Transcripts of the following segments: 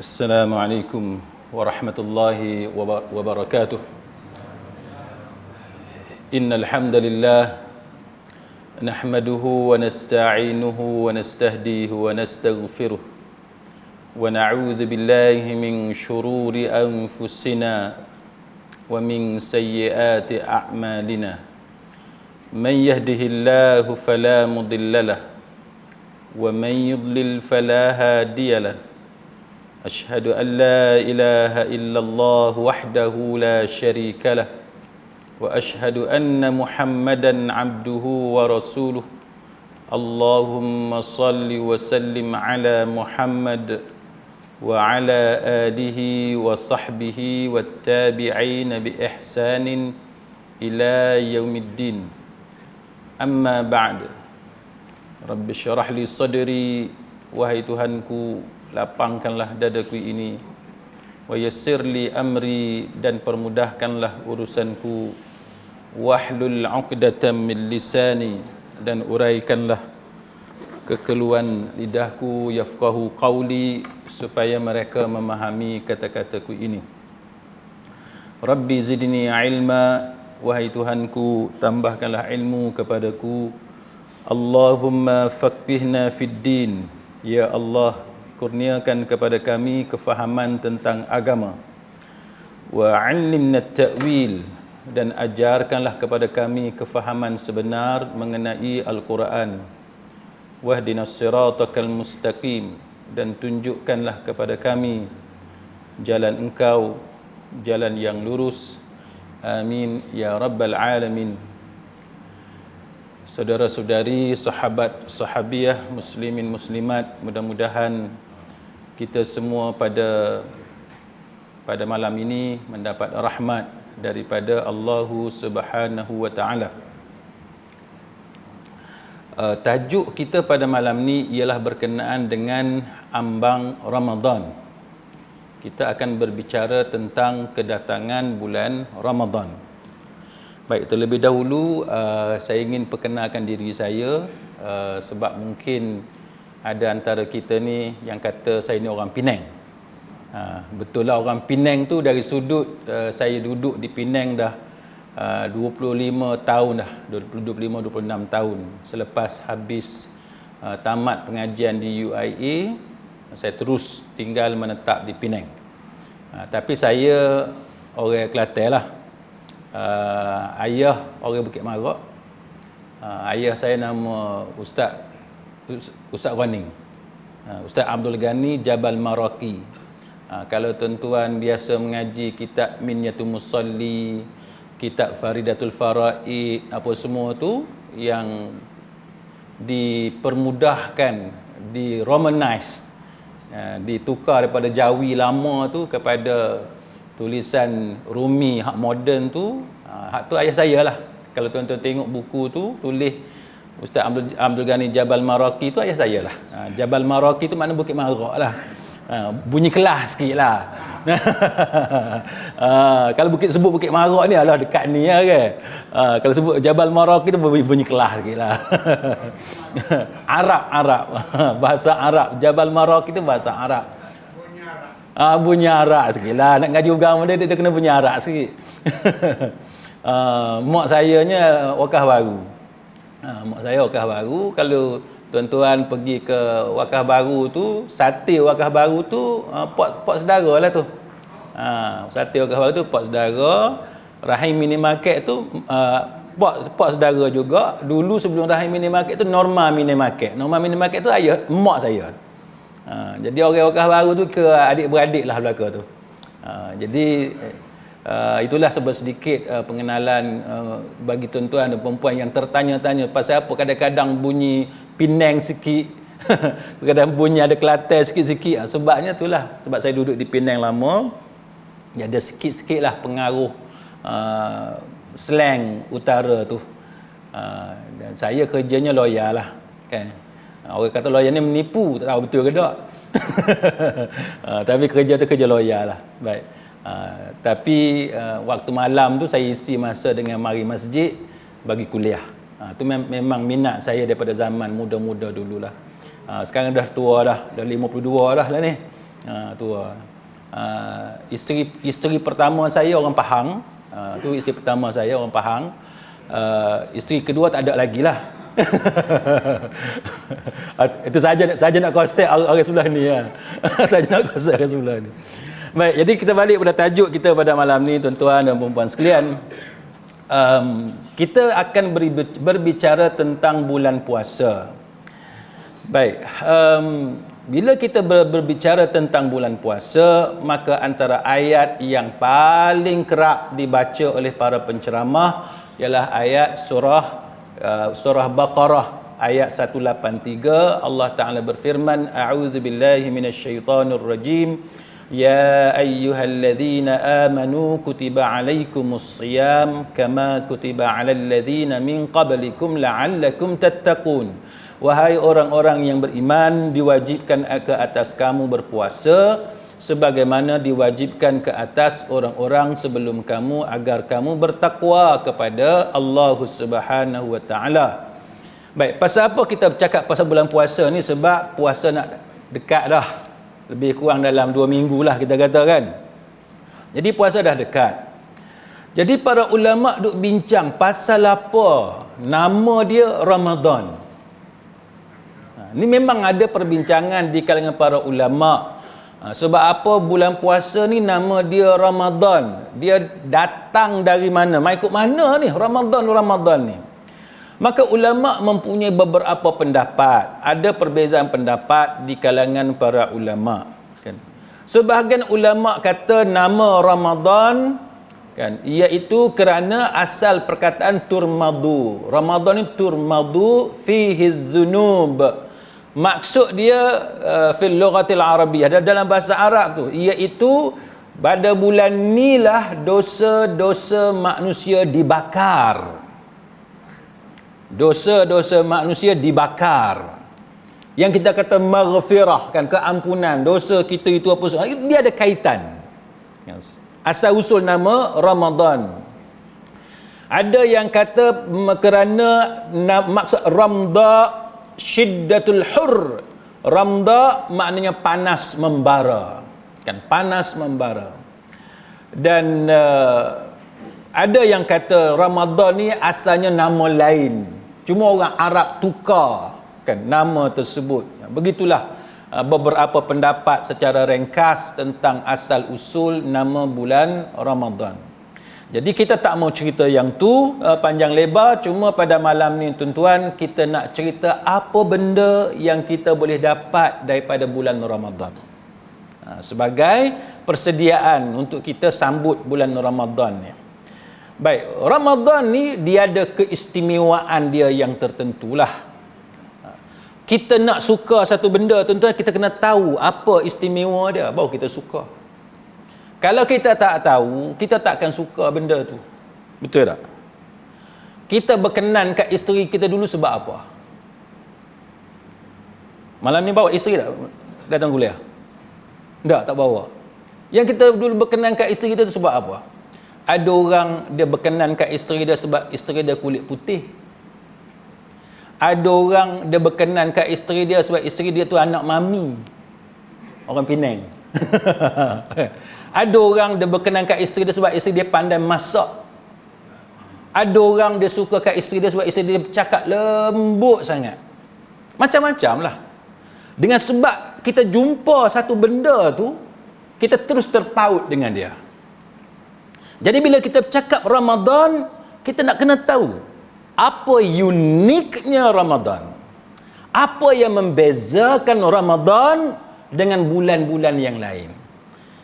Assalamualaikum warahmatullahi wabarakatuh. Innal hamdalillah nahmaduhu wa nasta'inuhu wa nastahdihi wa nastaghfiruh wa na'udzu billahi min shururi anfusina wa min sayyiati a'malina. Man yahdihillahu fala mudilla lahu wa man yudlil fala hadiya lahu. Ashhadu an la ilaha illallah wahdahu la syarika lah wa ashhadu anna Muhammadan abduhu wa rasuluh. Allahumma salli wa sallim ala Muhammad wa ala alihi wa sahbihi wa tabi'in bi ihsanin ila yaumiddin. Amma ba'd. Rabbi syrah li sadri, wahai Tuhanku, lapangkanlah dadaku ini, wa yassirli amri, dan permudahkanlah urusanku, wahlul 'uqdatam min lisani, dan uraikanlah kekeluhan lidahku, yafqahu qawli, supaya mereka memahami kata-kataku ini. Rabbi zidni ilma, wahai Tuhanku, tambahkanlah ilmu kepadaku. Allahumma faqihna fid din, ya Allah, kurniakan kepada kami kefahaman tentang agama. Wa 'allimna at-ta'wil, dan ajarkanlah kepada kami kefahaman sebenar mengenai Al-Quran. Wahdinas siratal mustaqim, dan tunjukkanlah kepada kami jalan Engkau, jalan yang lurus. Amin ya rabbal alamin. Saudara-saudari, sahabat, sahabiah, muslimin, muslimat, mudah-mudahan kita semua pada malam ini mendapat rahmat daripada Allah Subhanahu wa taala. Tajuk kita pada malam ni ialah berkenaan dengan ambang Ramadan. Kita akan berbicara tentang kedatangan bulan Ramadan. Baik, terlebih dahulu saya ingin perkenalkan diri saya, sebab mungkin ada antara kita ni yang kata saya ni orang Penang. Betul lah, orang Penang tu dari sudut saya duduk di Penang dah 25 tahun dah, 25-26 tahun. Selepas habis tamat pengajian di UIA, saya terus tinggal menetap di Penang. Tapi saya orang Kelantan lah. Ayah orang Bukit Marak. Ayah saya nama Ustaz Waning, Ustaz Abdul Ghani Jabal Maraki. Kalau tuan-tuan biasa mengaji kitab Minyatul Musalli, kitab Faridatul Faraid, apa semua tu yang dipermudahkan, di-romanize, ditukar daripada Jawi lama tu kepada tulisan Rumi hak moden tu, hak tu ayah saya lah. Kalau tuan-tuan tengok buku tu tulis Ustaz Abdul Ghani Jabal Maraki tu ayah saya lah. Jabal Maraki tu makna Bukit Marak lah. Bunyi kelas sikit lah. Kalau sebut Bukit Marak ni adalah dekat ni lah kan. Kalau sebut Jabal Maraki tu bunyi kelas sikit lah. Arab. Bahasa Arab. Jabal Maraki tu bahasa Arab. Bunyi Arab sikit lah. Nak ngaji agama dia kena bunyi Arab sikit. Mak saya nya Wakaf Baru. Mak saya Wakaf Baru. Kalau tuan-tuan pergi ke Wakaf Baru tu, sate Wakaf Baru tu pot saudara lah tu. Sate Wakaf Baru tu pot saudara. Rahim Mini Market tu pot saudara juga. Dulu sebelum Rahim Mini Market tu Norma Mini Market. Norma Mini Market tu ayah mak saya. Jadi orang Wakaf Baru tu ke adik-beradik lah belaka tu. Jadi itulah sedikit pengenalan bagi tuan-tuan dan perempuan yang tertanya-tanya pasal apa kadang-kadang bunyi Penang sikit, kadang bunyi ada Kelantan sikit-sikit. Sebabnya itulah, sebab saya duduk di Penang lama, dia ada sikit-sikit lah pengaruh slang utara tu. Dan saya kerjanya lawyer lah kan. Orang kata lawyer ni menipu, tak tahu betul ke tak. Tapi kerja tu kerja lawyer lah. Baik. Tapi waktu malam tu saya isi masa dengan mari masjid bagi kuliah. Itu memang minat saya daripada zaman muda-muda dululah. Sekarang dah tua dah 52 dah lah ni. Tua. Isteri pertama saya orang Pahang. Tu isteri pertama saya orang Pahang. Isteri kedua tak ada lagi lah. Itu saja nak konsep orang sebelah ni ya. Saja nak konsep orang sebelah ni. Baik, jadi kita balik pada tajuk kita pada malam ni, tuan-tuan dan puan-puan sekalian. Kita akan berbicara tentang bulan puasa. Baik, bila kita berbicara tentang bulan puasa, maka antara ayat yang paling kerap dibaca oleh para penceramah ialah ayat surah Baqarah ayat 183. Allah Ta'ala berfirman, a'udzubillahi minasyaitanir rajim, ya ayyuhalladzina amanu kutiba alaikumus siyam kama kutiba alal ladzina min qablikum la'allakum tattaqun. Wahai orang-orang yang beriman, diwajibkan ke atas kamu berpuasa sebagaimana diwajibkan ke atas orang-orang sebelum kamu agar kamu bertakwa kepada Allah Subhanahu wa taala. Baik, pasal apa kita bercakap pasal bulan puasa ni? Sebab puasa nak dekat dah. Lebih kurang dalam 2 minggu lah kita kata kan. Jadi puasa dah dekat. Jadi para ulama duk bincang pasal apa nama dia Ramadan. Ini memang ada perbincangan di kalangan para ulama. Sebab apa bulan puasa ni nama dia Ramadan? Dia datang dari mana? Mengikut mana ni Ramadan ni? Maka ulama mempunyai beberapa pendapat. Ada perbezaan pendapat di kalangan para ulama kan. Sebahagian ulama kata nama Ramadan kan iaitu kerana asal perkataan turmadu. Ramadan ni turmadu fihi dzunub. Maksud dia fil lughatil arabiyyah, dalam bahasa Arab tu, iaitu pada bulan ni lah dosa-dosa manusia dibakar. Dosa-dosa manusia dibakar. Yang kita kata maghfirah kan, keampunan dosa kita itu apa semua, dia ada kaitan. Asal usul nama Ramadan. Ada yang kata kerana maksud Ramda syiddatul hur. Ramda maknanya panas membara kan, panas membara. Dan ada yang kata Ramadan ni asalnya nama lain, cuma orang Arab tukar kan nama tersebut. Begitulah beberapa pendapat secara ringkas tentang asal usul nama bulan Ramadan. Jadi kita tak mau cerita yang tu panjang lebar, cuma pada malam ni tuan-tuan kita nak cerita apa benda yang kita boleh dapat daripada bulan Ramadan. Sebagai persediaan untuk kita sambut bulan Ramadan ni. Baik, Ramadan ni dia ada keistimewaan dia yang tertentulah. Kita nak suka satu benda tuan-tuan, kita kena tahu apa istimewa dia baru kita suka. Kalau kita tak tahu, kita tak akan suka benda tu. Betul tak? Kita berkenan kat isteri kita dulu sebab apa? Malam ni bawa isteri tak datang kuliah? Tak bawa. Yang kita dulu berkenan kat isteri kita tu sebab apa? Ada orang dia berkenan kat isteri dia sebab isteri dia kulit putih. Ada orang dia berkenan kat isteri dia sebab isteri dia tu anak mami. Orang Penang. Ada orang dia berkenan kat isteri dia sebab isteri dia pandai masak. Ada orang dia suka kat isteri dia sebab isteri dia bercakap lembut sangat. Macam-macam lah. Dengan sebab kita jumpa satu benda tu, kita terus terpaut dengan dia. Jadi bila kita bercakap Ramadan, kita nak kena tahu apa uniknya Ramadan. Apa yang membezakan Ramadan dengan bulan-bulan yang lain.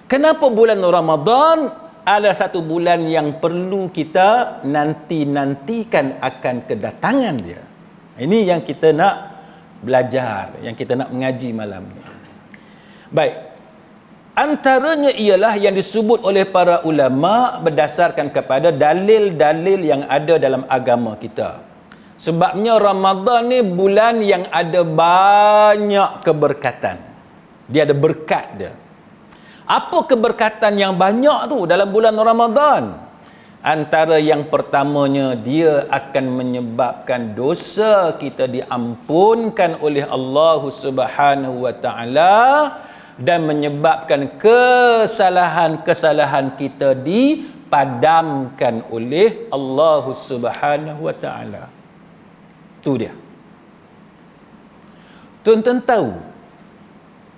Kenapa bulan Ramadan adalah satu bulan yang perlu kita nanti-nantikan akan kedatangan dia. Ini yang kita nak belajar, yang kita nak mengaji malam ni. Baik. Antaranya ialah yang disebut oleh para ulama berdasarkan kepada dalil-dalil yang ada dalam agama kita. Sebabnya Ramadan ni bulan yang ada banyak keberkatan. Dia ada berkat dia. Apa keberkatan yang banyak tu dalam bulan Ramadan? Antara yang pertamanya, dia akan menyebabkan dosa kita diampunkan oleh Allah Subhanahu wa taala dan menyebabkan kesalahan-kesalahan kita dipadamkan oleh Allah Subhanahu wa taala. Tu dia. Tuan-tuan tahu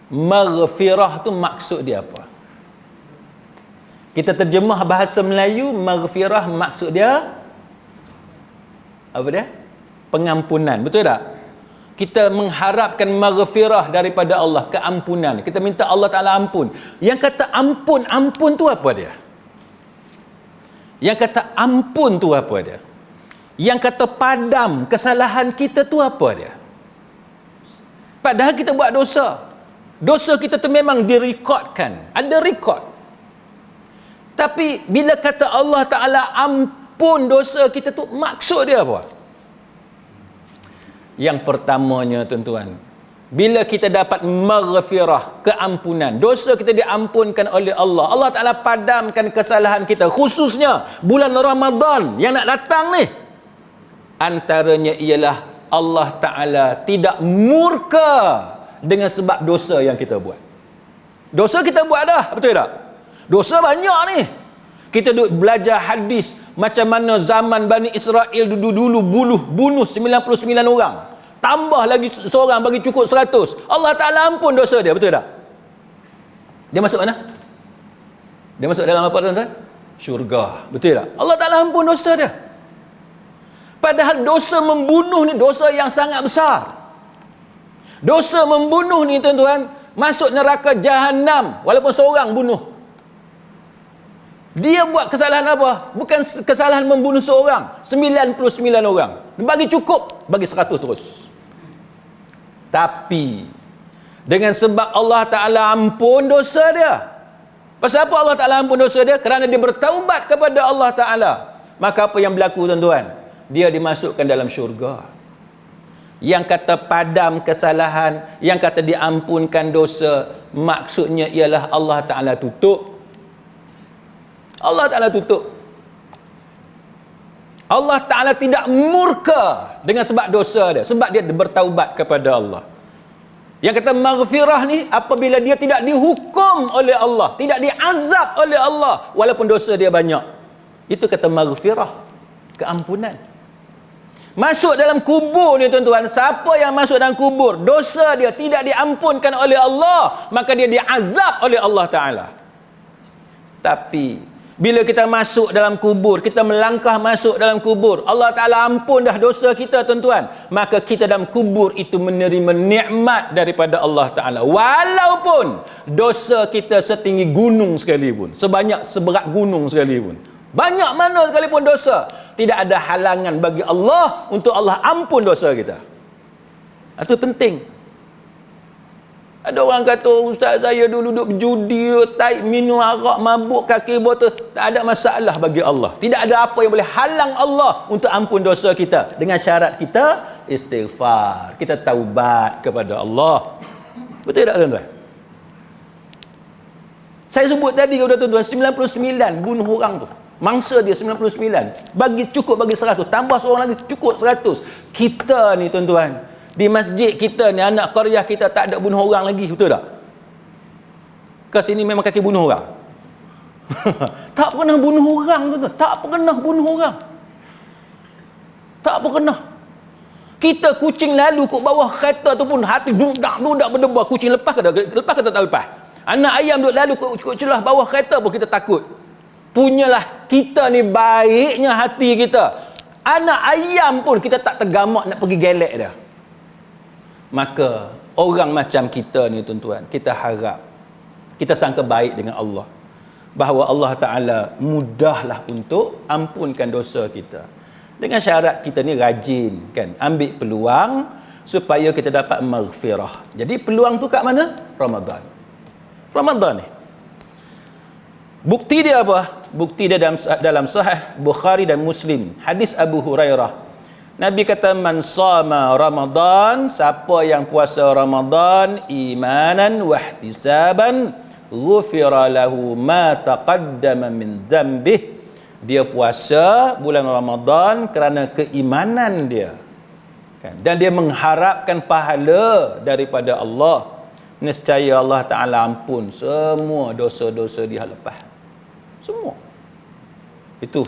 maghfirah tu maksud dia apa? Kita terjemah bahasa Melayu, maghfirah maksud dia apa dia? Pengampunan, betul tak? Kita mengharapkan maghfirah daripada Allah, keampunan. Kita minta Allah Ta'ala ampun. Yang kata ampun, ampun tu apa dia? Yang kata ampun tu apa dia? Yang kata padam kesalahan kita tu apa dia? Padahal kita buat dosa. Dosa kita tu memang direkodkan. Ada rekod. Tapi bila kata Allah Ta'ala ampun dosa kita tu, maksud dia apa? Yang pertamanya tuan-tuan, bila kita dapat maghfirah, keampunan, dosa kita diampunkan oleh Allah, Allah Ta'ala padamkan kesalahan kita, khususnya bulan Ramadan yang nak datang ni. Antaranya ialah Allah Ta'ala tidak murka dengan sebab dosa yang kita buat. Dosa kita buat dah, betul tak? Dosa banyak ni. Kita duk belajar hadis macam mana zaman Bani Israel dulu bunuh 99 orang. Tambah lagi seorang bagi cukup 100. Allah Ta'ala ampun dosa dia, betul tak? Dia masuk mana? Dia masuk dalam apa tuan-tuan? Syurga, betul tak? Allah Ta'ala ampun dosa dia. Padahal dosa membunuh ni dosa yang sangat besar. Dosa membunuh ni tuan-tuan, masuk neraka Jahannam walaupun seorang bunuh. Dia buat kesalahan apa? Bukan kesalahan membunuh seorang, 99 orang. Bagi cukup, bagi 100 terus. Tapi dengan sebab Allah Ta'ala ampun dosa dia. Pasal apa Allah Ta'ala ampun dosa dia? Kerana dia bertaubat kepada Allah Ta'ala. Maka apa yang berlaku tuan-tuan? Dia dimasukkan dalam syurga. Yang kata padam kesalahan, yang kata diampunkan dosa, maksudnya ialah Allah Ta'ala tutup. Allah Ta'ala tutup. Allah Ta'ala tidak murka dengan sebab dosa dia, sebab dia bertaubat kepada Allah. Yang kata maghfirah ni, apabila dia tidak dihukum oleh Allah, tidak diazab oleh Allah walaupun dosa dia banyak, itu kata maghfirah, keampunan. Masuk dalam kubur ni tuan-tuan, siapa yang masuk dalam kubur, dosa dia tidak diampunkan oleh Allah, maka dia diazab oleh Allah Ta'ala. Tapi bila kita masuk dalam kubur, kita melangkah masuk dalam kubur, Allah Ta'ala ampun dah dosa kita tuan-tuan, maka kita dalam kubur itu menerima nikmat daripada Allah Ta'ala, walaupun dosa kita setinggi gunung sekalipun, seberat gunung sekalipun, banyak mana sekalipun dosa, tidak ada halangan bagi Allah untuk Allah ampun dosa kita. Itu penting. Ada orang kata, ustaz saya dulu duduk berjudi, taik, minum arak, mabuk, kaki botol. Tak ada masalah bagi Allah. Tidak ada apa yang boleh halang Allah untuk ampun dosa kita. Dengan syarat kita istighfar, kita taubat kepada Allah. Betul tak tuan-tuan? Saya sebut tadi kepada tuan-tuan, 99 bunuh orang tu. Mangsa dia 99. Cukup bagi 100. Tambah seorang lagi cukup 100. Kita ni tuan-tuan, di masjid kita ni, anak qaryah kita tak ada bunuh orang lagi, betul tak? Ke sini memang kaki bunuh orang. Tak pernah bunuh orang tuan-tuan. Tak pernah bunuh orang. Tak pernah. Kita kucing lalu kat bawah kereta tu pun hati dudak berdebar. Kucing lepas ke tak lepas? Anak ayam duduk lalu kat celah bawah kereta pun kita takut. Punyalah kita ni baiknya hati kita. Anak ayam pun kita tak tergamak nak pergi gelek dia. Maka orang macam kita ni tuan-tuan, kita harap, kita sangka baik dengan Allah, bahawa Allah Ta'ala mudahlah untuk ampunkan dosa kita. Dengan syarat kita ni rajin kan, ambil peluang supaya kita dapat maghfirah. Jadi peluang tu kat mana? Ramadan ni. Bukti dia apa? Bukti dia dalam Sahih Bukhari dan Muslim, hadis Abu Hurairah. Nabi kata, man sama Ramadan, siapa yang puasa Ramadan imanan wa ihtisaban, ghufira lahu ma taqaddama min dhanbih Dia puasa bulan Ramadan kerana keimanan dia. Kan? Dan dia mengharapkan pahala daripada Allah. Nescaya Allah Ta'ala ampun semua dosa-dosa dia lepas. Semua. Itu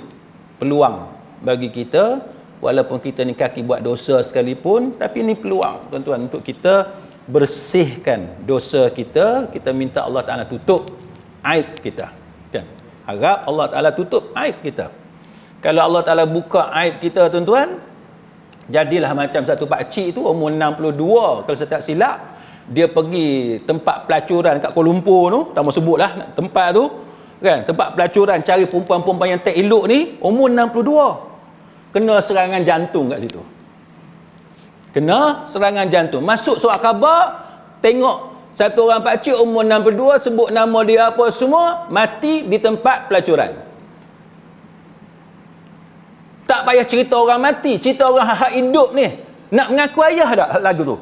peluang bagi kita, walaupun kita ni kaki buat dosa sekalipun, tapi ni peluang tuan-tuan untuk kita bersihkan dosa kita. Kita minta Allah Ta'ala tutup aib kita. Kan? Harap Allah Ta'ala tutup aib kita. Kalau Allah Ta'ala buka aib kita tuan-tuan, jadilah macam satu pakcik tu umur 62 kalau saya tak silap, dia pergi tempat pelacuran kat Kuala Lumpur tu, tak mau sebutlah tempat tu kan, tempat pelacuran cari perempuan-perempuan yang tak elok ni, umur 62 kena serangan jantung kat situ. Kena serangan jantung. Masuk surat khabar, tengok satu orang pakcik umur 62, sebut nama dia apa semua, mati di tempat pelacuran. Tak payah cerita orang mati, cerita orang hak hidup ni. Nak mengaku ayah tak lagu tu?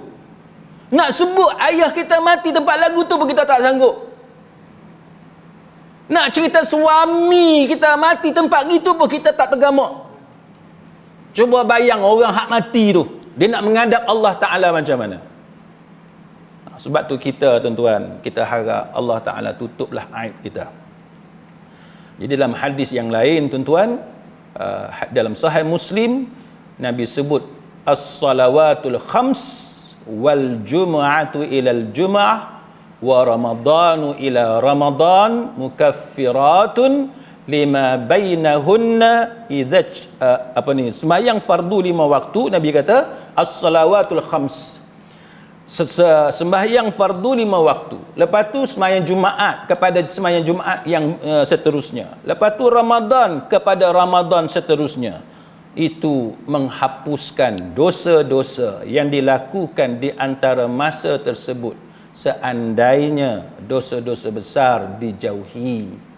Nak sebut ayah kita mati tempat lagu tu pun kita tak sanggup. Nak cerita suami kita mati tempat gitu pun kita tak tergamak. Cuba bayang orang hak mati tu, dia nak menghadap Allah Ta'ala macam mana? Sebab tu kita tuan-tuan, kita harap Allah Ta'ala tutuplah aib kita. Jadi dalam hadis yang lain tuan-tuan, dalam Sahih Muslim, Nabi sebut as-salawatul khams wal jum'atu ilal jum'ah wa ramadanu ila ramadan mukaffiratun lima bainahunna idza semayang fardu 5 waktu. Nabi kata as-salawatul khams, sembahyang fardu 5 waktu. Lepas tu sembahyang Jumaat kepada sembahyang Jumaat yang seterusnya. Lepas tu Ramadan kepada Ramadan seterusnya. Itu menghapuskan dosa-dosa yang dilakukan di antara masa tersebut, seandainya dosa-dosa besar dijauhi.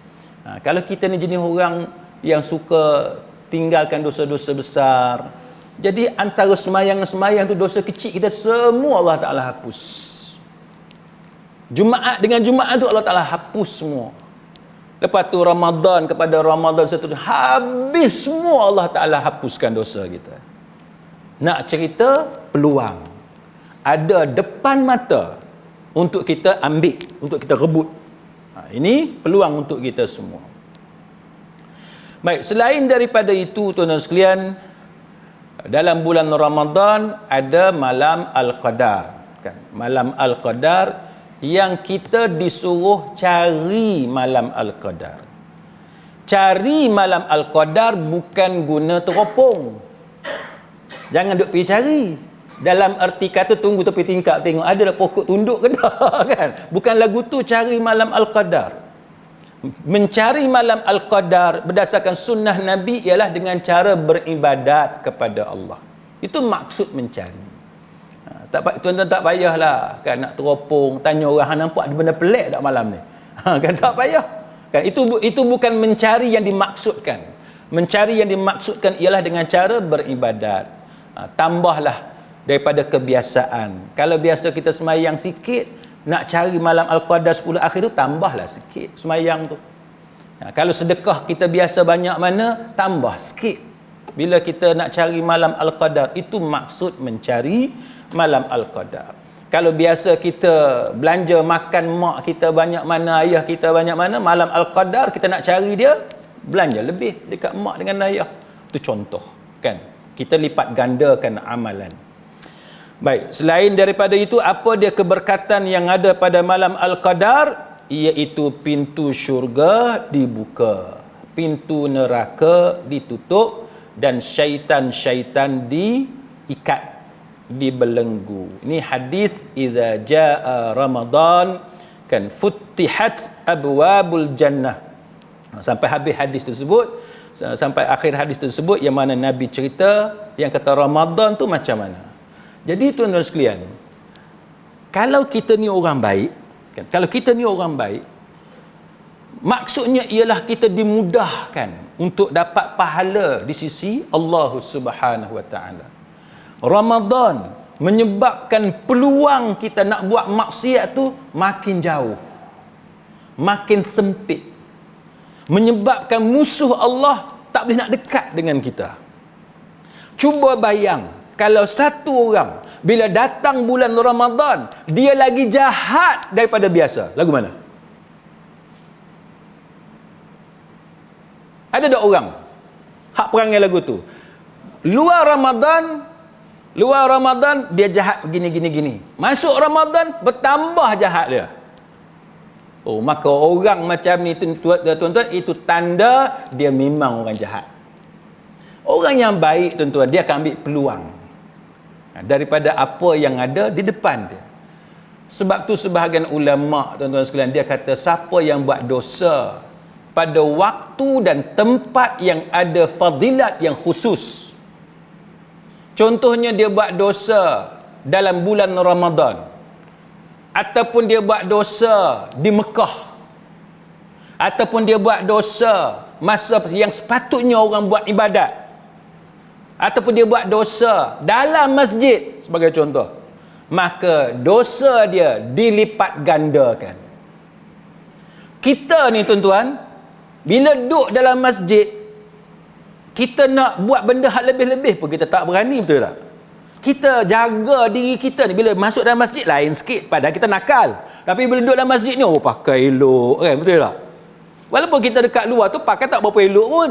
Kalau kita ni jenis orang yang suka tinggalkan dosa-dosa besar, jadi antara semayang-semayang tu dosa kecil kita semua Allah Ta'ala hapus. Jumaat dengan Jumaat tu Allah Ta'ala hapus semua. Lepas tu Ramadan kepada Ramadan seterusnya, habis semua Allah Ta'ala hapuskan dosa kita. Nak cerita peluang, ada depan mata untuk kita ambil, untuk kita rebut. Ini peluang untuk kita semua. Baik, selain daripada itu tuan-tuan sekalian, dalam bulan Ramadan ada malam Al-Qadar, kan? Malam Al-Qadar yang kita disuruh cari malam Al-Qadar. Cari malam Al-Qadar bukan guna teropong. Jangan duk pergi cari. Dalam erti kata tunggu tepi tingkap tengok ada dah pokok tunduk ke dah kan. Bukan lagu tu cari malam Al-Qadar. Mencari malam Al-Qadar berdasarkan sunnah Nabi ialah dengan cara beribadat kepada Allah. Itu maksud mencari. Tuan-tuan tak payahlah kan nak teropong tanya orang nampak ada benda pelik tak malam ni. Kan tak payah. Kan itu bukan mencari yang dimaksudkan. Mencari yang dimaksudkan ialah dengan cara beribadat. Tambahlah daripada kebiasaan. Kalau biasa kita semayang sikit, nak cari malam Al-Qadar 10 akhir tu tambahlah sikit semayang tu. Kalau sedekah kita biasa banyak mana, tambah sikit. Bila kita nak cari malam Al-Qadar, itu maksud mencari malam Al-Qadar. Kalau biasa kita belanja makan mak kita banyak mana, ayah kita banyak mana, malam Al-Qadar kita nak cari dia, belanja lebih dekat mak dengan ayah. Itu contoh, kan? Kita lipat gandakan amalan. Baik, selain daripada itu, apa dia keberkatan yang ada pada malam Al-Qadar? Iaitu pintu syurga dibuka, pintu neraka ditutup, dan syaitan-syaitan diikat, dibelenggu. Ini hadis idza jaa Ramadan kan futtihat abwabul jannah. Sampai habis hadis tersebut, sampai akhir hadis tersebut yang mana Nabi cerita yang kata Ramadan tu macam mana. Jadi tuan-tuan sekalian, kalau kita ni orang baik, kan, kalau kita ni orang baik, maksudnya ialah kita dimudahkan untuk dapat pahala di sisi Allah Subhanahu wa taala. Ramadan menyebabkan peluang kita nak buat maksiat tu makin jauh, makin sempit. Menyebabkan musuh Allah tak boleh nak dekat dengan kita. Cuba bayang, kalau satu orang bila datang bulan Ramadan, dia lagi jahat daripada biasa, lagu mana? Ada tak orang hak perangai lagu tu? Luar Ramadan dia jahat gini. Masuk Ramadan bertambah jahat dia. Oh, maka orang macam ni tuan-tuan, itu tanda dia memang orang jahat. Orang yang baik tuan-tuan, dia akan ambil peluang daripada apa yang ada di depan dia. Sebab tu sebahagian ulama tuan-tuan sekalian, dia kata siapa yang buat dosa pada waktu dan tempat yang ada fadilat yang khusus. Contohnya dia buat dosa dalam bulan Ramadan, ataupun dia buat dosa di Mekah, ataupun dia buat dosa masa yang sepatutnya orang buat ibadat, ataupun dia buat dosa dalam masjid sebagai contoh, maka dosa dia dilipat gandakan. Kita ni tuan-tuan, bila duduk dalam masjid, kita nak buat benda hal lebih-lebih pun kita tak berani, betul tak? Kita jaga diri kita ni, bila masuk dalam masjid lain sikit, padahal kita nakal. Tapi bila duduk dalam masjid ni, oh pakai elok kan, betul tak? Walaupun kita dekat luar tu pakai tak berapa elok pun.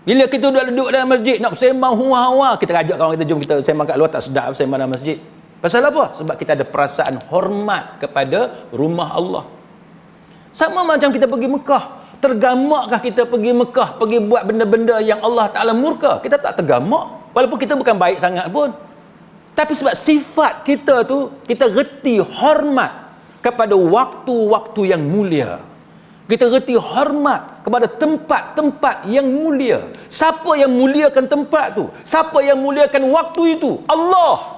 Bila kita duduk dalam masjid nak bersembang huwa-huwa, kita ajak kawan kita, jom kita sembang kat luar, tak sedap sembang dalam masjid. Pasal apa? Sebab kita ada perasaan hormat kepada rumah Allah. Sama macam kita pergi Mekah. Tergamakkah kita pergi Mekah, pergi buat benda-benda yang Allah Ta'ala murka? Kita tak tergamak. Walaupun kita bukan baik sangat pun. Tapi sebab sifat kita tu, kita reti hormat kepada waktu-waktu yang mulia. Kita reti hormat kepada tempat-tempat yang mulia. Siapa yang muliakan tempat tu? Siapa yang muliakan waktu itu? Allah.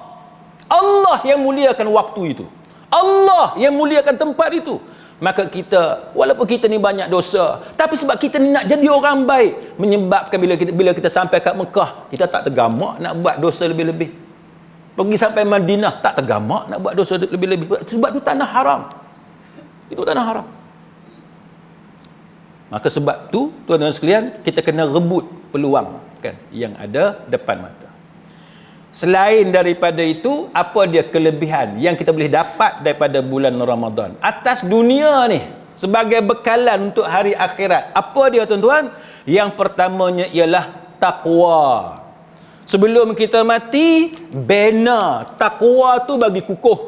Allah yang muliakan waktu itu. Allah yang muliakan tempat itu. Maka kita, walaupun kita ni banyak dosa, tapi sebab kita ni nak jadi orang baik, menyebabkan bila kita sampai kat Mekah, kita tak tergamak nak buat dosa lebih-lebih. Pergi sampai Madinah, tak tergamak nak buat dosa lebih-lebih. Sebab tu tanah haram. Itu tanah haram. Maka sebab tu, tuan-tuan sekalian, kita kena rebut peluang kan yang ada depan mata. Selain daripada itu, apa dia kelebihan yang kita boleh dapat daripada bulan Ramadan atas dunia ni sebagai bekalan untuk hari akhirat? Apa dia tuan-tuan? Yang pertamanya ialah takwa. Sebelum kita mati, bina takwa tu bagi kukuh.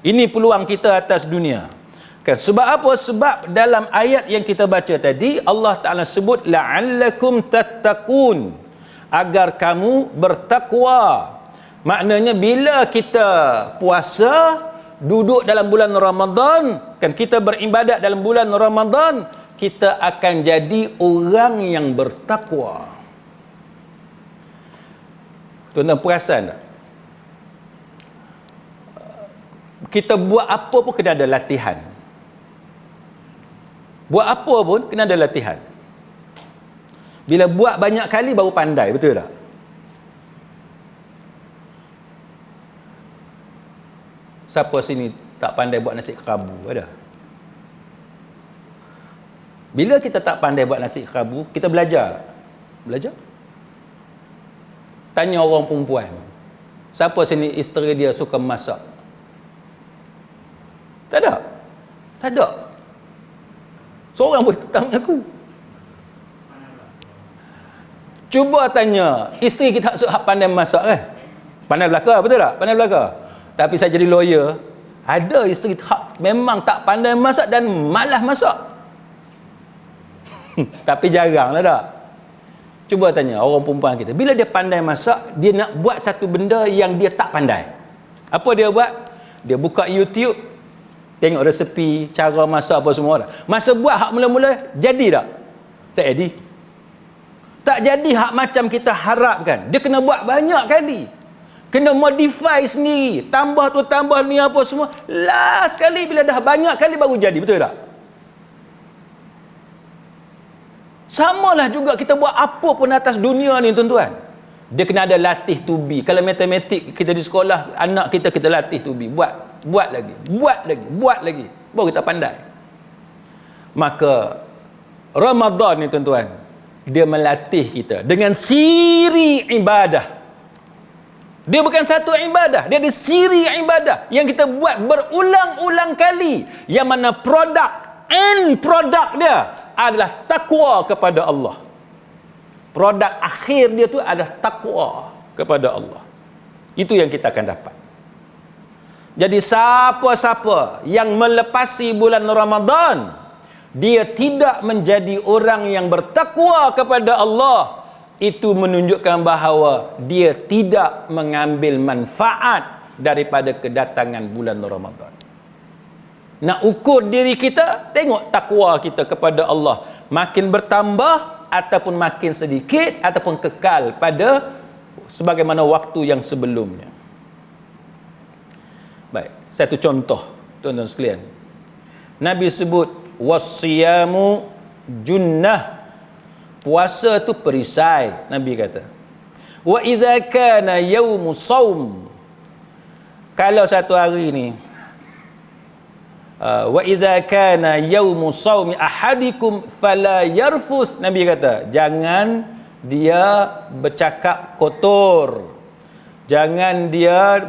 Ini peluang kita atas dunia. Kan? Sebab apa? Sebab dalam ayat yang kita baca tadi, Allah Ta'ala sebut la'allakum tattaqun, agar kamu bertakwa. Maknanya bila kita puasa, duduk dalam bulan Ramadan, kan kita beribadat dalam bulan Ramadan, kita akan jadi orang yang bertakwa. Tuan-tuan perasan tak? Kita buat apa pun kena ada latihan. Buat apa pun kena ada latihan. Bila buat banyak kali baru pandai, betul tak? Siapa sini tak pandai buat nasi kerabu? Ada? Bila kita tak pandai buat nasi kerabu, kita belajar. Belajar? Tanya orang perempuan. Siapa sini isteri dia suka masak? Tak ada? Tak ada. Seorang boleh tanya aku. Cuba tanya, isteri kita pandai masak kan? Pandai belaka, betul tak? Pandai belaka. Tapi saya jadi lawyer, ada isteri memang tak pandai masak dan malas masak. Tapi jarang lah tak? Cuba tanya orang perempuan kita, bila dia pandai masak, dia nak buat satu benda yang dia tak pandai. Apa dia buat? Dia buka YouTube, tengok resepi, cara masak apa semua dah. Masa buat hak mula-mula, jadi tak? Tak jadi. Tak jadi hak macam kita harapkan. Dia kena buat banyak kali. Kena modify sendiri. Tambah tu, tambah ni apa semua. Last kali bila dah banyak kali baru jadi. Betul tak? Samalah juga kita buat apa pun atas dunia ni tuan-tuan. Dia kena ada latih to be. Kalau matematik kita di sekolah, anak kita latih to be. Buat lagi. Baru kita pandai. Maka Ramadan ni tuan-tuan, dia melatih kita dengan siri ibadah. Dia bukan satu ibadah, dia ada siri ibadah yang kita buat berulang-ulang kali, yang mana produk dia adalah takwa kepada Allah. Produk akhir dia tu adalah takwa kepada Allah. Itu yang kita akan dapat. Jadi siapa-siapa yang melepasi bulan Ramadan, dia tidak menjadi orang yang bertakwa kepada Allah, itu menunjukkan bahawa dia tidak mengambil manfaat daripada kedatangan bulan Ramadan. Nak ukur diri kita, tengok takwa kita kepada Allah makin bertambah ataupun makin sedikit ataupun kekal pada sebagaimana waktu yang sebelumnya. Baik, satu contoh tuan-tuan sekalian. Nabi sebut wasiyamu junnah. Puasa tu perisai, Nabi kata. Wa idza kana yaumus saum. Kalau satu hari ni wa idza kana yaumus saumi ahadikum fala yarfus, Nabi kata, jangan dia bercakap kotor. Jangan dia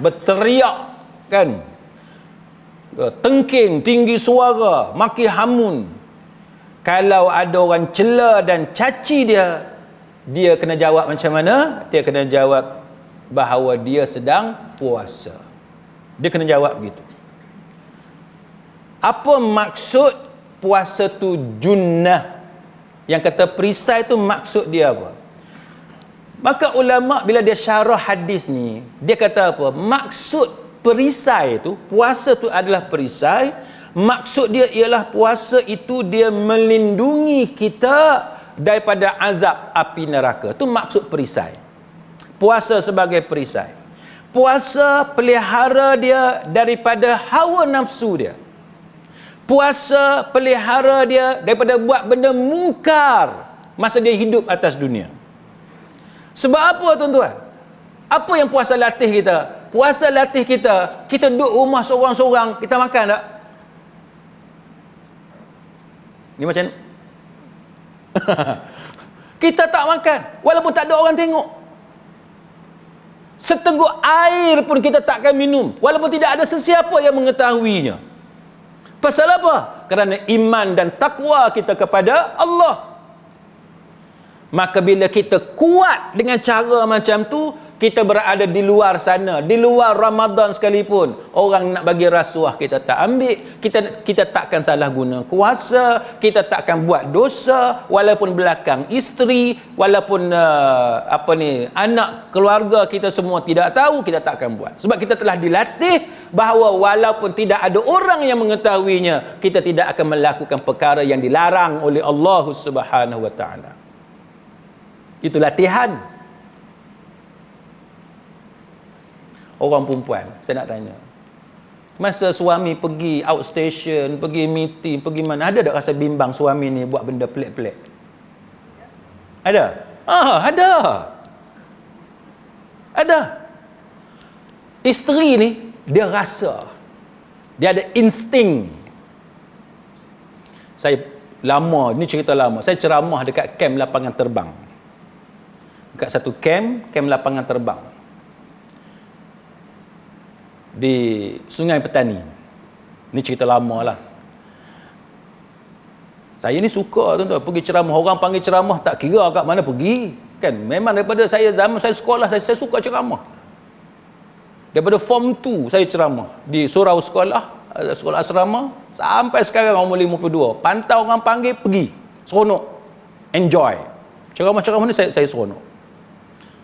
berteriak kan. Tengking, tinggi suara, maki hamun. Kalau ada orang cela dan caci dia, dia kena jawab macam mana? Dia kena jawab bahawa dia sedang puasa. Dia kena jawab begitu. Apa maksud puasa tu junnah? Yang kata perisai tu maksud dia apa? Maka ulama bila dia syarah hadis ni, dia kata apa? Maksud perisai tu, puasa tu adalah perisai. Maksud dia ialah puasa itu dia melindungi kita daripada azab api neraka. Itu maksud perisai. Puasa sebagai perisai. Puasa pelihara dia daripada hawa nafsu dia. Puasa pelihara dia daripada buat benda mungkar masa dia hidup atas dunia. Sebab apa tuan-tuan? Apa yang puasa latih kita? Puasa latih kita, kita duduk rumah seorang-seorang, kita makan tak? Ni macam kita tak makan walaupun tak ada orang tengok. Seteguk air pun kita takkan minum walaupun tidak ada sesiapa yang mengetahuinya. Pasal apa? Kerana iman dan takwa kita kepada Allah. Maka bila kita kuat dengan cara macam tu, kita berada di luar sana, di luar Ramadan sekalipun, orang nak bagi rasuah kita tak ambil, kita takkan salah guna kuasa, kita takkan buat dosa walaupun belakang isteri, walaupun anak keluarga kita semua tidak tahu, kita takkan buat. Sebab kita telah dilatih bahawa walaupun tidak ada orang yang mengetahuinya, kita tidak akan melakukan perkara yang dilarang oleh Allah Subhanahu wa taala. Itu latihan. Orang perempuan, saya nak tanya, masa suami pergi outstation, pergi meeting, pergi mana, ada tak rasa bimbang suami ni buat benda pelik-pelik? Ada? Ada. Isteri ni dia rasa, dia ada insting. Saya lama, ni cerita lama, saya ceramah dekat kem lapangan terbang, dekat satu kem lapangan terbang di Sungai Petani. Ni cerita lama lah. Saya ni suka tuan-tuan pergi ceramah. Orang panggil ceramah tak kira kat mana pergi kan. Memang daripada saya zaman saya sekolah, saya suka ceramah. Daripada form 2 saya ceramah di surau sekolah asrama sampai sekarang umur 52. Pantau orang panggil pergi, seronok, enjoy. Ceramah-ceramah ni saya seronok.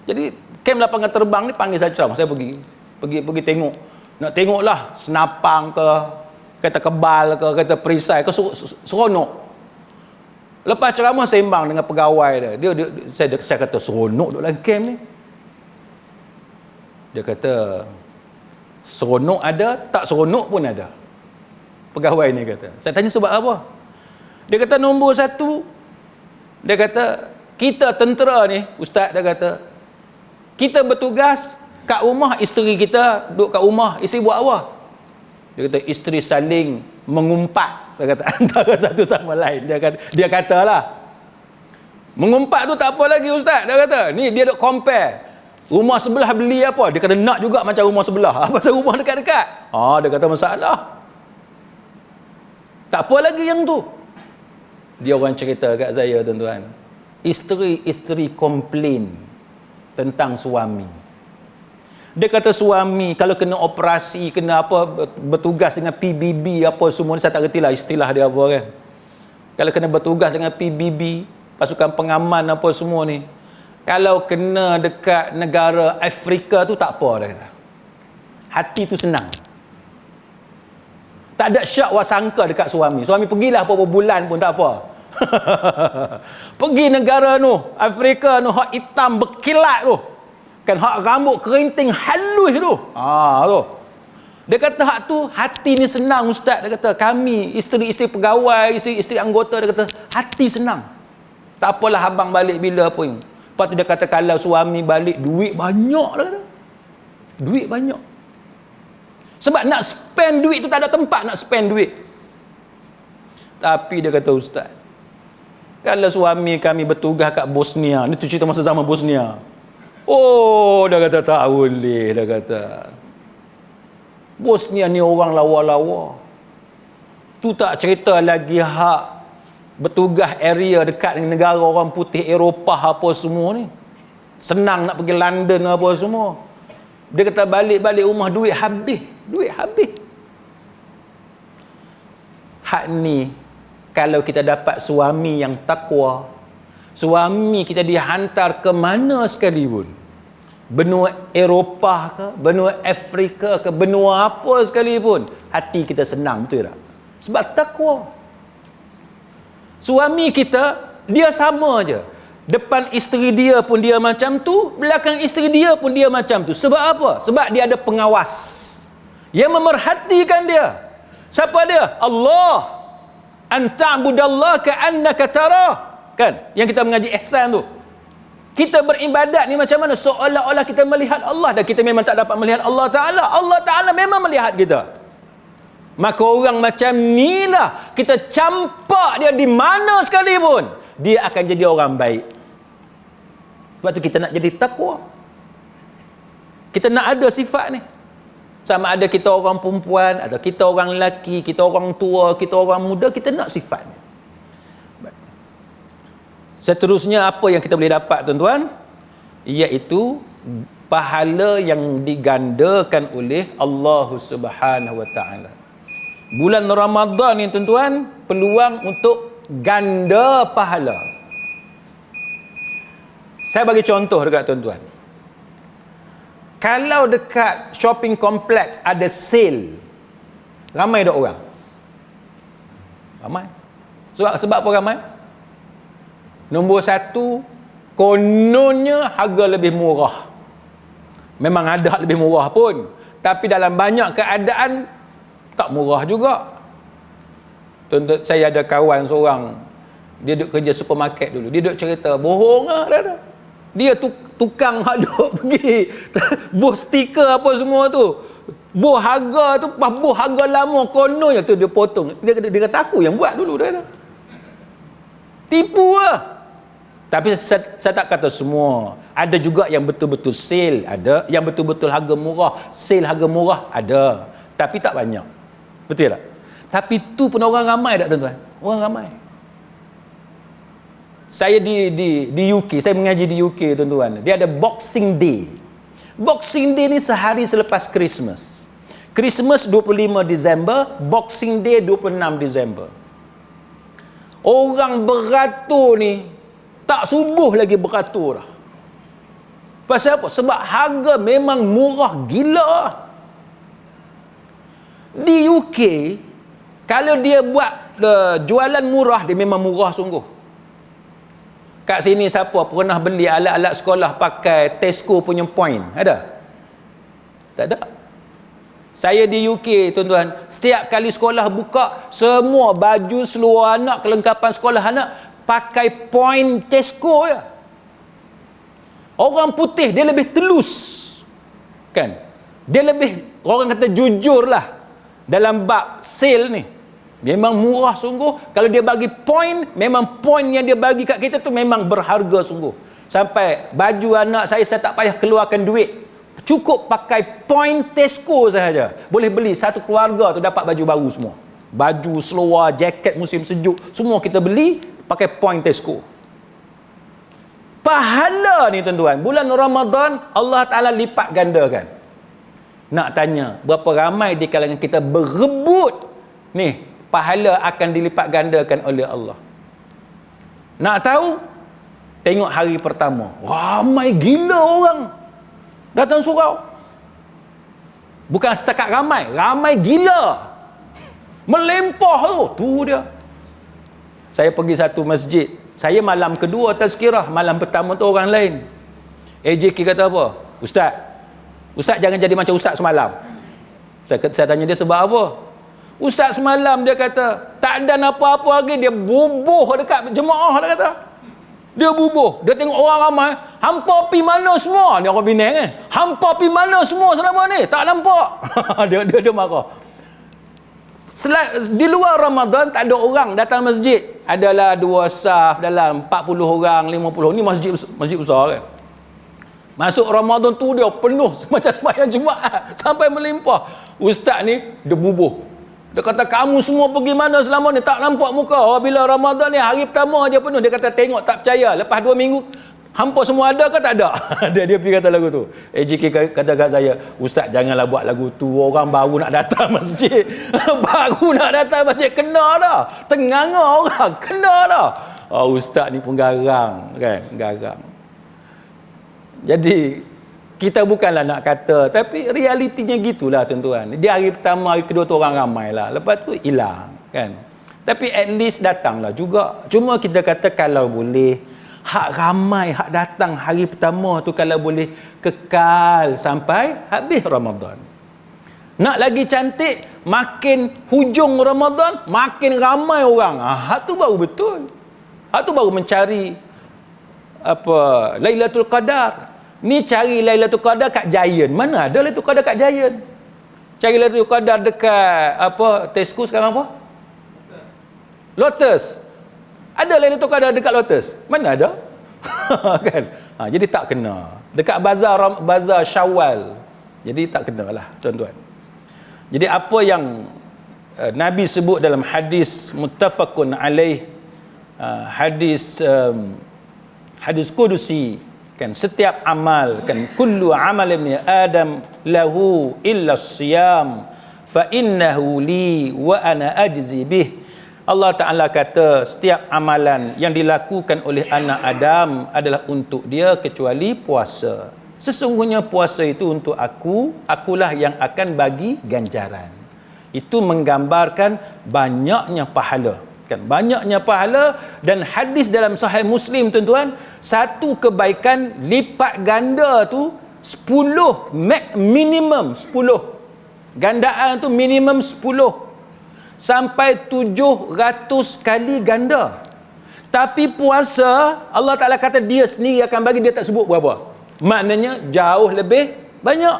Jadi kem lapangan terbang ni panggil saya ceramah, saya pergi tengok. Nak tengoklah senapang ke, kata kebal ke, kata perisai ke, seronok. Lepas ceramah sembang dengan pegawai dia. Saya kata seronok duduk dalam kem ni. Dia kata seronok ada, tak seronok pun ada. Pegawai ni kata. Saya tanya sebab apa? Dia kata nombor 1, dia kata kita tentera ni, ustaz dia kata, kita bertugas kat rumah, isteri kita duduk kat rumah, isteri buat apa? Dia kata isteri saling mengumpat, dia kata, antara satu sama lain. Dia katalah, mengumpat tu tak apa lagi ustaz, dia kata. Ni dia duk compare. Rumah sebelah beli apa? Dia kata nak juga macam rumah sebelah. Pasal rumah dekat-dekat. Dia kata masalah. Tak apa lagi yang tu. Dia orang cerita kat saya tuan-tuan. Isteri komplain tentang suami. Dia kata suami kalau kena operasi, kena apa, bertugas dengan PBB apa semua ni, saya tak reti lah istilah dia apa kan. Kalau kena bertugas dengan PBB, pasukan pengaman apa semua ni, kalau kena dekat negara Afrika tu tak apa, dia kata. Hati tu senang. Tak ada syak wasangka dekat suami. Suami pergilah beberapa bulan pun tak apa. Pergi negara tu, Afrika tu, hak hitam berkilat tu. Kan hak rambut kerinting halus tu. Tu. Dia kata hak tu hati ni senang ustaz. Dia kata kami isteri-isteri pegawai, isteri-isteri anggota, dia kata hati senang. Tak apalah abang balik bila pun. Lepas tu dia kata kalau suami balik duit banyak, dia kata. Duit banyak. Sebab nak spend duit tu tak ada tempat nak spend duit. Tapi dia kata ustaz, kalau suami kami bertugas kat Bosnia, ni tu cerita masa zaman Bosnia. Dia kata tak boleh, dia kata. Bosnia ni orang lawa-lawa. Tu tak cerita lagi hak bertugas area dekat dengan negara orang putih Eropah apa semua ni. Senang nak pergi London apa semua. Dia kata balik-balik rumah duit habis. Duit habis. Hak ni kalau kita dapat suami yang takwa, suami kita dihantar ke mana sekalipun, benua Eropah ke, benua Afrika ke, benua apa sekalipun, hati kita senang, betul tak? Sebab takwa. Suami kita, dia sama je. Depan isteri dia pun dia macam tu, belakang isteri dia pun dia macam tu. Sebab apa? Sebab dia ada pengawas yang memerhatikan dia. Siapa dia? Allah. Anta'budallah ka'annaka tarah. Kan? Yang kita mengaji ihsan tu. Kita beribadat ni macam mana? Seolah-olah kita melihat Allah, dan kita memang tak dapat melihat Allah Ta'ala. Allah Ta'ala memang melihat kita. Maka orang macam ni lah, kita campak dia di mana sekalipun, dia akan jadi orang baik. Sebab tu kita nak jadi takwa. Kita nak ada sifat ni. Sama ada kita orang perempuan, atau kita orang lelaki, kita orang tua, kita orang muda, kita nak sifat ni. Seterusnya apa yang kita boleh dapat tuan-tuan, iaitu pahala yang digandakan oleh Allah Subhanahu wa taala. Bulan Ramadan ni tuan-tuan, peluang untuk ganda pahala. Saya bagi contoh dekat tuan-tuan. Kalau dekat shopping kompleks ada sale, ramai tak orang? Ramai. Sebab apa ramai? Nombor satu, kononnya harga lebih murah. Memang ada lebih murah pun, tapi dalam banyak keadaan tak murah juga. Contoh, saya ada kawan seorang, dia duduk kerja supermarket dulu. Dia duduk cerita, bohong lah dia tukang hak duk pergi buh stiker apa semua tu, buh harga tu, buh harga lama kononnya tu dia potong. Dia kata aku yang buat dulu, dia kata. Tipu lah. Tapi saya tak kata semua. Ada juga yang betul-betul sale, ada yang betul-betul harga murah. Sale harga murah ada, tapi tak banyak. Betul tak? Tapi tu pun orang ramai tak tuan-tuan? Orang ramai. Saya di UK, saya mengaji di UK tuan-tuan. Dia ada Boxing Day. Boxing Day ni sehari selepas Christmas. Christmas 25 Disember, Boxing Day 26 Disember. Orang beratur ni tak subuh lagi beratur dah. Pasal apa? Sebab harga memang murah gila. Di UK, kalau dia buat jualan murah, dia memang murah sungguh. Kat sini siapa pernah beli alat-alat sekolah pakai Tesco punya point? Ada? Tak ada. Saya di UK tuan-tuan, setiap kali sekolah buka, semua baju seluar anak, kelengkapan sekolah anak pakai point Tesco je. Orang putih dia lebih telus, kan? Dia lebih, orang kata jujur lah dalam bab sale ni. Memang murah sungguh. Kalau dia bagi poin, memang poin yang dia bagi kat kita tu memang berharga sungguh. Sampai baju anak saya tak payah keluarkan duit. Cukup pakai poin Tesco sahaja. Boleh beli satu keluarga tu dapat baju baru semua. Baju, seluar, jaket musim sejuk, semua kita beli pakai poin Tesco. Pahala ni tuan-tuan, bulan Ramadan Allah Ta'ala lipat gandakan. Nak tanya, berapa ramai di kalangan kita berebut ni pahala akan dilipat gandakan oleh Allah? Nak tahu? Tengok hari pertama, ramai gila orang datang surau. Bukan setakat ramai, ramai gila, melempah tu dia. Saya pergi satu masjid, saya malam kedua tazkirah, malam pertama tu orang lain. AJK kata apa? Ustaz jangan jadi macam ustaz semalam. Saya tanya dia sebab apa? Ustaz semalam dia kata tak ada apa-apa lagi, dia bubuh dekat jemaah, dia kata. Dia bubuh, dia tengok orang ramai, hampa pi mana semua? Ni orang Penang kan. Hampa pi mana semua selama ni? Tak nampak. dia marah. Di luar Ramadan tak ada orang datang masjid. Adalah 2 saf dalam 40 orang, 50. Ni masjid besar kan. Masuk Ramadan tu dia penuh macam sembahyang Jumaat sampai melimpah. Ustaz ni dia bubuh. Dia kata kamu semua pergi mana selama ni? Tak nampak muka. Bila Ramadan ni hari pertama aja penuh. Dia kata tengok tak percaya. Lepas 2 minggu hampa semua ada ke tak ada? dia pergi kata lagu tu. AJK kata kat saya, Ustaz janganlah buat lagu tu. Orang baru nak datang masjid. Baru nak datang masjid kena dah. Tenganga orang kena dah. Ustaz ni pun garang kan, garang. Jadi kita bukanlah nak kata, tapi realitinya gitulah tuan-tuan. Di hari pertama, hari kedua tu orang ramai lah. Lepas tu hilang kan. Tapi at least datanglah juga. Cuma kita kata kalau boleh, hak ramai, hak datang hari pertama tu kalau boleh kekal sampai habis Ramadan. Nak lagi cantik, makin hujung Ramadan, makin ramai orang. Hak tu baru betul. Hak tu baru mencari Lailatul Qadar. Ni cari Lailatul Qadar kat Giant. Mana ada Lailatul Qadar kat Giant? Cari Lailatul Qadar dekat Tesco sekarang apa? Lotus. Ada Lailatul Qadar dekat Lotus? Mana ada? Kan? Jadi tak kena. Dekat bazar Syawal. Jadi tak kenalah tuan-tuan. Jadi apa yang Nabi sebut dalam hadis muttafaqun alaih, hadis qudusi kan, setiap amal kan, kullu amal ibni adam lahu illa siyam fa innahu li wa ana ajzi bih. Allah Ta'ala kata setiap amalan yang dilakukan oleh anak Adam adalah untuk dia kecuali puasa. Sesungguhnya puasa itu untuk akulah yang akan bagi ganjaran. Itu menggambarkan banyaknya pahala kan, banyaknya pahala. Dan hadis dalam Sahih Muslim tuan-tuan, satu kebaikan lipat ganda tu 10, minimum 10. Gandaan tu minimum 10 sampai 700 kali ganda. Tapi puasa Allah Ta'ala kata dia sendiri akan bagi, dia tak sebut berapa. Maknanya jauh lebih banyak.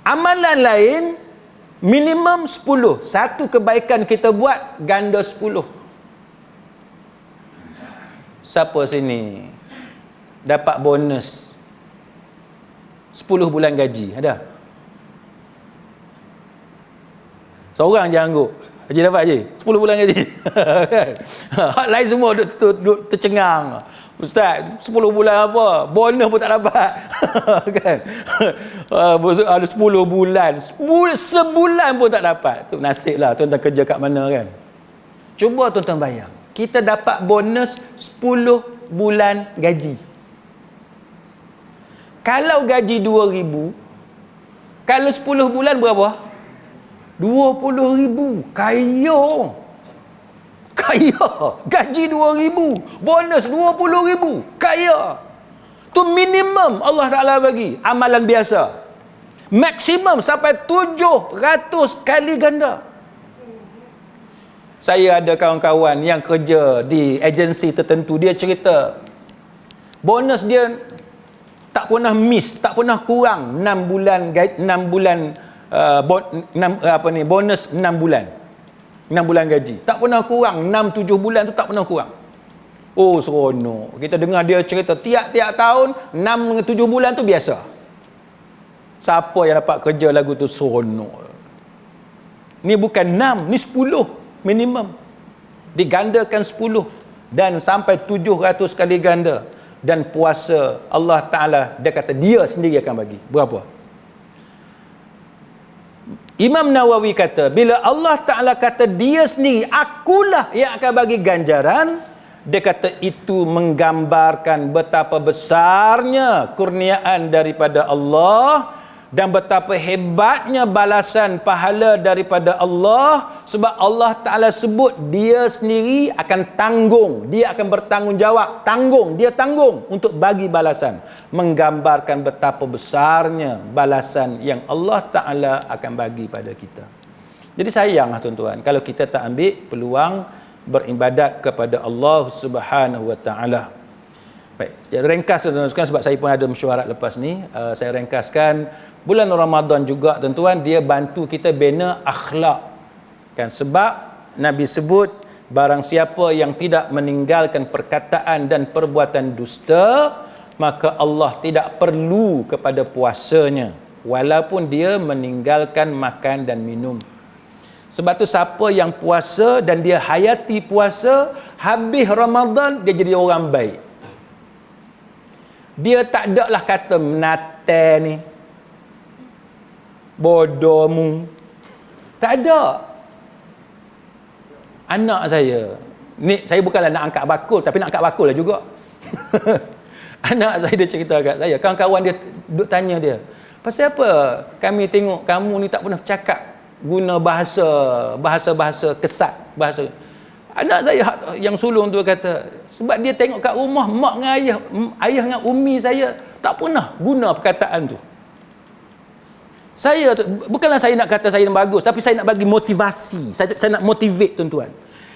Amalan lain minimum 10. Satu kebaikan kita buat ganda 10. Siapa sini dapat bonus 10 bulan gaji? Ada? Seorang je angguk. Haji dapat je 10 bulan gaji. Hak lain semua duduk tercengang. Ustaz, 10 bulan apa? Bonus pun tak dapat. Kan? Ada 10 bulan. Sebulan pun tak dapat. Tu nasib lah tuan-tuan kerja kat mana kan. Cuba tuan-tuan bayang. Kita dapat bonus 10 bulan gaji. Kalau gaji 2,000, kalau 10 bulan berapa? 20,000. Kaya. Gaji 2,000, bonus 20,000. Kaya. Tu minimum Allah Ta'ala bagi. Amalan biasa. Maksimum sampai 700 kali ganda. Saya ada kawan-kawan yang kerja di agensi tertentu. Dia cerita bonus dia tak pernah miss, tak pernah kurang 6 bulan bonus 6 bulan. 6 bulan gaji. Tak pernah kurang. 6-7 bulan tu tak pernah kurang. Oh, seronok. Kita dengar dia cerita tiap-tiap tahun 6-7 bulan tu biasa. Siapa yang dapat kerja lagu tu seronok. Ni bukan 6, ni 10 minimum. Digandakan 10 dan sampai 700 kali ganda. Dan puasa Allah Ta'ala, dia kata dia sendiri akan bagi. Berapa? Imam Nawawi kata, bila Allah Ta'ala kata dia sendiri, akulah yang akan bagi ganjaran, dia kata itu menggambarkan betapa besarnya kurniaan daripada Allah dan betapa hebatnya balasan pahala daripada Allah, sebab Allah Ta'ala sebut dia sendiri akan tanggung, dia akan bertanggungjawab, dia tanggung untuk bagi balasan, menggambarkan betapa besarnya balasan yang Allah Ta'ala akan bagi pada kita. Jadi sayanglah tuan-tuan kalau kita tak ambil peluang beribadat kepada Allah Subhanahu Wa Ta'ala. Baik, jadi ringkas tuan-tuan, sebab saya pun ada mesyuarat lepas ni, saya ringkaskan bulan Ramadan juga tuan-tuan, dia bantu kita bina akhlak. Kan, sebab Nabi sebut barang siapa yang tidak meninggalkan perkataan dan perbuatan dusta, maka Allah tidak perlu kepada puasanya walaupun dia meninggalkan makan dan minum. Sebab tu siapa yang puasa dan dia hayati puasa, habis Ramadan dia jadi orang baik. Dia tak ada lah kata menate ni, bodohmu. Tak ada. Anak saya, ni saya bukanlah nak angkat bakul, tapi nak angkat bakul lah juga. Anak saya dia cerita kat saya, kawan-kawan dia duk tanya dia, pasal apa kami tengok kamu ni tak pernah cakap guna bahasa kesat, bahasa. Anak saya yang sulung tu kata, sebab dia tengok kat rumah mak dengan ayah dengan umi saya tak pernah guna perkataan tu. Saya bukanlah saya nak kata saya bagus, tapi saya nak bagi motivasi. Saya nak motivate tuan-tuan.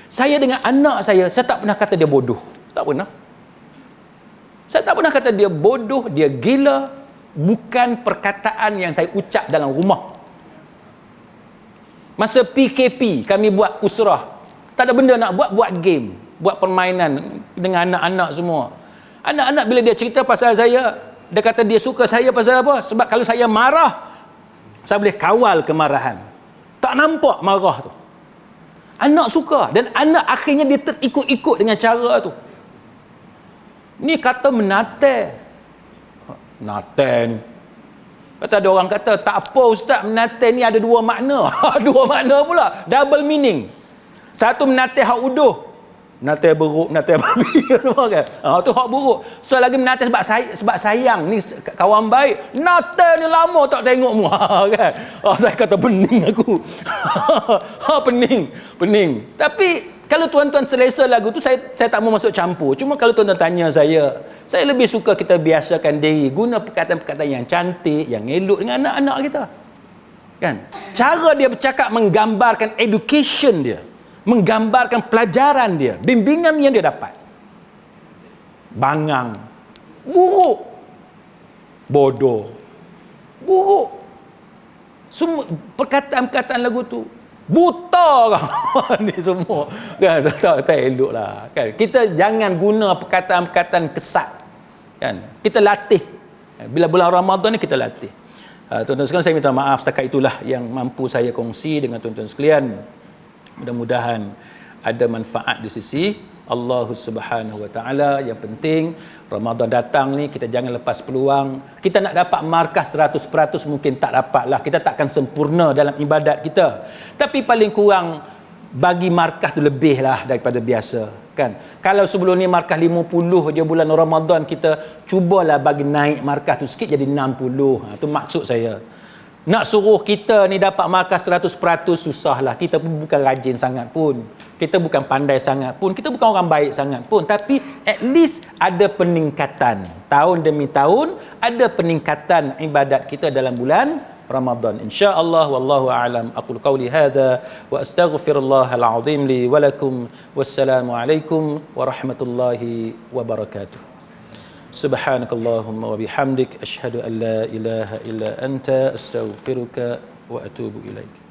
Saya dengan anak saya tak pernah kata dia bodoh. Tak pernah. Saya tak pernah kata dia bodoh, dia gila. Bukan perkataan yang saya ucap dalam rumah. Masa PKP kami buat usrah, tak ada benda nak buat game, buat permainan dengan anak-anak semua. Anak-anak bila dia cerita pasal saya, dia kata dia suka saya pasal apa? Sebab kalau saya marah, saya boleh kawal kemarahan. Tak nampak marah tu. Anak suka. Dan anak akhirnya dia terikut-ikut dengan cara tu. Ni kata menate. Menate ni. Kata ada orang kata, tak apa ustaz, menate ni ada 2 makna. 2 makna pula. Double meaning. Satu menate hak uduh. Menate beruk, menate babi. Kan? Tu hak buruk. So lagi menate sebab sayang. Ni kawan baik. Menate ni lama tak tengok mu. Kan? Saya kata pening aku. Pening. Tapi kalau tuan-tuan selesa lagu tu, saya tak mau masuk campur. Cuma kalau tuan-tuan tanya saya lebih suka kita biasakan diri guna perkataan-perkataan yang cantik, yang elok dengan anak-anak kita. Kan? Cara dia bercakap menggambarkan education dia, menggambarkan pelajaran dia, bimbingan yang dia dapat. Bangang, buruk, bodoh, buruk. Semua perkataan-perkataan lagu tu buta kan. Ni semua kan, tak elok lah kan. Kita jangan guna perkataan-perkataan kesat kan. Kita latih bila bulan Ramadan ni, kita latih. Tuan-tuan sekalian, saya minta maaf, setakat itulah yang mampu saya kongsi dengan tuan-tuan sekalian. Mudah-mudahan ada manfaat di sisi Allah Subhanahu Wa Ta'ala. Yang penting Ramadan datang ni, kita jangan lepas peluang. Kita nak dapat markah 100% mungkin tak dapat lah. Kita takkan sempurna dalam ibadat kita, tapi paling kurang bagi markah tu lebih lah daripada biasa kan. Kalau sebelum ni markah 50 je bulan Ramadan, kita cubalah bagi naik markah tu sikit jadi 60. Tu maksud saya. Nak suruh kita ni dapat markah 100% susahlah. Kita pun bukan rajin sangat pun. Kita bukan pandai sangat pun. Kita bukan orang baik sangat pun. Tapi at least ada peningkatan. Tahun demi tahun ada peningkatan ibadat kita dalam bulan Ramadan. InsyaAllah. Wallahu a'lam. Aqul qawli hadha wa astaghfirullahal azim li wa lakum. Wassalamualaikum warahmatullahi wabarakatuh. Subhanakallahumma wa bihamdik, asyhadu an la ilaha illa anta, astaghfiruka wa atubu ilaik.